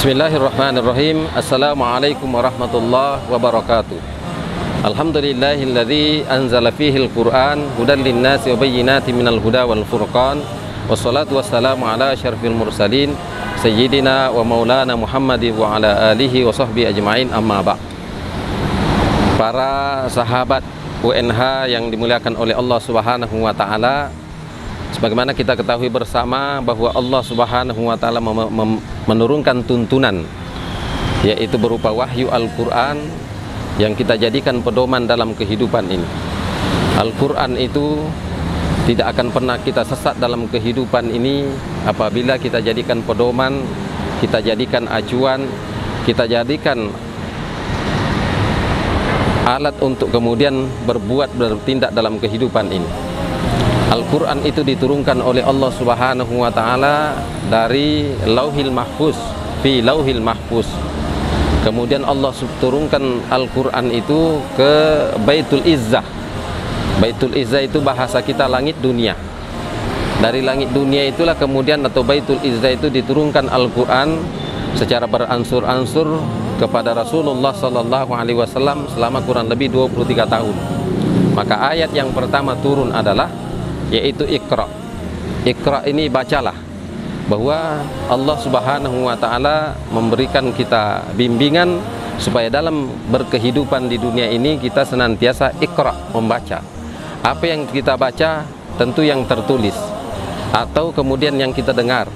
Bismillahirrahmanirrahim. Assalamualaikum warahmatullahi wabarakatuh. Alhamdulillahilladzi anzala fihil Qur'an hudan linnasi wa bayyinatin minal huda wal furqan. Wassalatu wassalamu ala asyrafil mursalin sayyidina wa maulana Muhammadin wa ala alihi wa sahbihi ajma'in, amma ba'd. Para sahabat UNH yang dimuliakan oleh Allah Subhanahu wa taala, sebagaimana kita ketahui bersama bahwa Allah Subhanahu wa taala menurunkan tuntunan, yaitu berupa wahyu Al-Qur'an yang kita jadikan pedoman dalam kehidupan ini. Al-Qur'an itu tidak akan pernah kita sesat dalam kehidupan ini apabila kita jadikan pedoman, kita jadikan acuan, kita jadikan alat untuk kemudian bertindak dalam kehidupan ini. Al-Quran itu diturunkan oleh Allah Subhanahu wa ta'ala dari Lauhil Mahfuz, fi Lauhil Mahfuz. Kemudian Allah turunkan Al-Quran itu ke Baitul Izzah. Baitul Izzah itu bahasa kita langit dunia. Dari langit dunia itulah kemudian atau Baitul Izzah itu diturunkan Al-Quran secara beransur-ansur kepada Rasulullah Sallallahu Alaihi Wasallam selama kurang lebih 23 tahun. Maka ayat yang pertama turun adalah yaitu Iqra. Iqra ini bacalah, bahwa Allah Subhanahu wa taala memberikan kita bimbingan supaya dalam berkehidupan di dunia ini kita senantiasa Iqra, membaca. Apa yang kita baca tentu yang tertulis, atau kemudian yang kita dengar,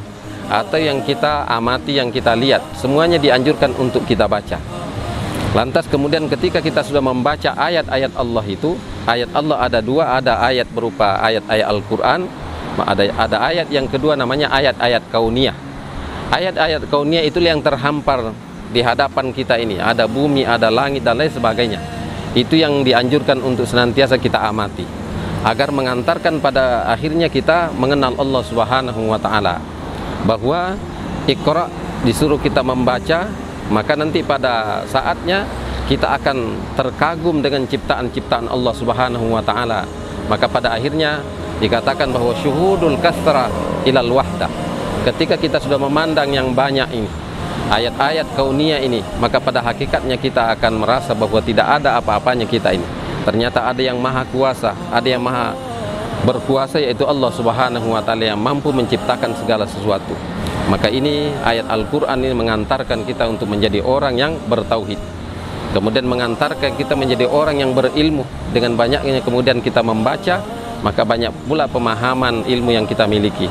atau yang kita amati, yang kita lihat, semuanya dianjurkan untuk kita baca. Lantas kemudian ketika kita sudah membaca ayat-ayat Allah itu, ayat Allah ada dua, ada ayat berupa ayat-ayat Al-Quran, ada ayat yang kedua namanya ayat-ayat kauniyah. Ayat-ayat kauniyah itulah yang terhampar di hadapan kita ini, ada bumi, ada langit dan lain sebagainya. Itu yang dianjurkan untuk senantiasa kita amati, agar mengantarkan pada akhirnya kita mengenal Allah Subhanahu wa ta'ala. Bahwa Iqra disuruh kita membaca, maka nanti pada saatnya kita akan terkagum dengan ciptaan-ciptaan Allah Subhanahu wa ta'ala. Maka pada akhirnya dikatakan bahwa syuhudul kasra ilal wahdah. Ketika kita sudah memandang yang banyak ini, ayat-ayat kauniyah ini, maka pada hakikatnya kita akan merasa bahwa tidak ada apa-apanya kita ini. Ternyata ada yang maha kuasa, ada yang maha berkuasa, yaitu Allah Subhanahu wa ta'ala yang mampu menciptakan segala sesuatu. Maka ini ayat Al-Quran ini mengantarkan kita untuk menjadi orang yang bertauhid, kemudian mengantarkan kita menjadi orang yang berilmu. Dengan banyaknya kemudian kita membaca, maka banyak pula pemahaman ilmu yang kita miliki.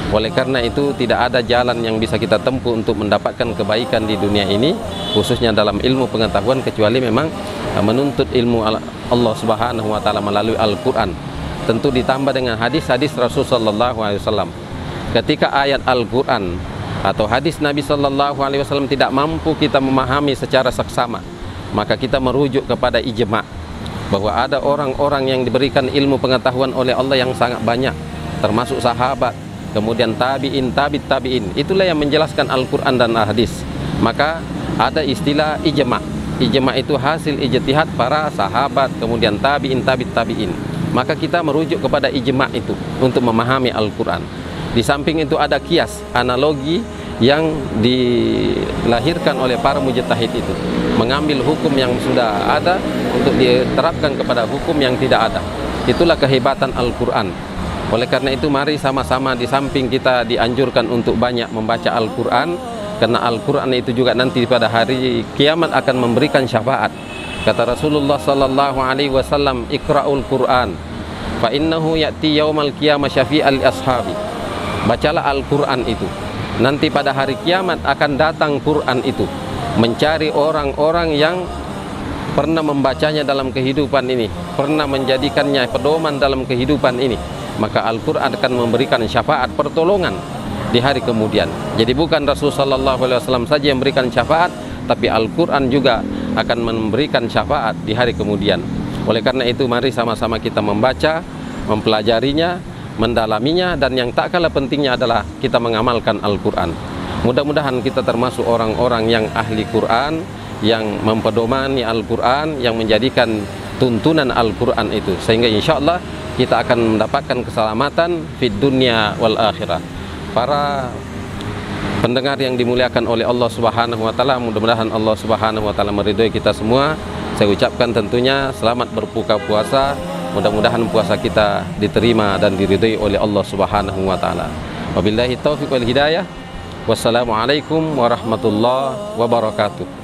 Oleh karena itu tidak ada jalan yang bisa kita tempuh untuk mendapatkan kebaikan di dunia ini, khususnya dalam ilmu pengetahuan, kecuali memang menuntut ilmu Allah Subhanahu wa ta'ala melalui Al-Quran. Tentu ditambah dengan hadis-hadis Rasulullah SAW. Ketika ayat Al-Quran atau hadis Nabi Sallallahu Alaihi Wasallam tidak mampu kita memahami secara seksama, maka kita merujuk kepada ijma', bahwa ada orang-orang yang diberikan ilmu pengetahuan oleh Allah yang sangat banyak, termasuk sahabat, kemudian tabi'in, tabi'in. Itulah yang menjelaskan Al-Quran dan hadis. Maka ada istilah ijma'. Ijma' itu hasil ijtihad para sahabat, kemudian tabi'in, tabi'in. Maka kita merujuk kepada ijma' itu untuk memahami Al-Quran. Di samping itu ada kias, analogi yang dilahirkan oleh para mujtahid itu, mengambil hukum yang sudah ada untuk diterapkan kepada hukum yang tidak ada. Itulah kehebatan Al-Quran. Oleh karena itu mari sama-sama, di samping kita dianjurkan untuk banyak membaca Al-Quran, karena Al-Quran itu juga nanti pada hari kiamat akan memberikan syafaat. Kata Rasulullah Sallallahu Alaihi Wasallam, Iqra'ul Quran fa innahu ya'ti yaumal qiyamah syafi'al ashabi. Bacalah Al-Quran itu, nanti pada hari kiamat akan datang Quran itu mencari orang-orang yang pernah membacanya dalam kehidupan ini, pernah menjadikannya pedoman dalam kehidupan ini. Maka Al-Quran akan memberikan syafaat, pertolongan di hari kemudian. Jadi bukan Rasulullah SAW saja yang memberikan syafaat, tapi Al-Quran juga akan memberikan syafaat di hari kemudian. Oleh karena itu mari sama-sama kita membaca, mempelajarinya, mendalaminya, dan yang tak kalah pentingnya adalah kita mengamalkan Al-Quran. Mudah-mudahan kita termasuk orang-orang yang ahli Quran, yang mempedomani Al-Quran, yang menjadikan tuntunan Al-Quran itu, sehingga insya Allah kita akan mendapatkan keselamatan fid dunya wal akhirah. Para Pendengar yang dimuliakan oleh Allah Subhanahu wa taala, mudah-mudahan Allah Subhanahu wa taala meridhoi kita semua. Saya ucapkan tentunya selamat berbuka puasa. Mudah-mudahan puasa kita diterima dan diridhoi oleh Allah Subhanahu wa taala. Wabillahi taufiq wal hidayah. Wassalamualaikum warahmatullahi wabarakatuh.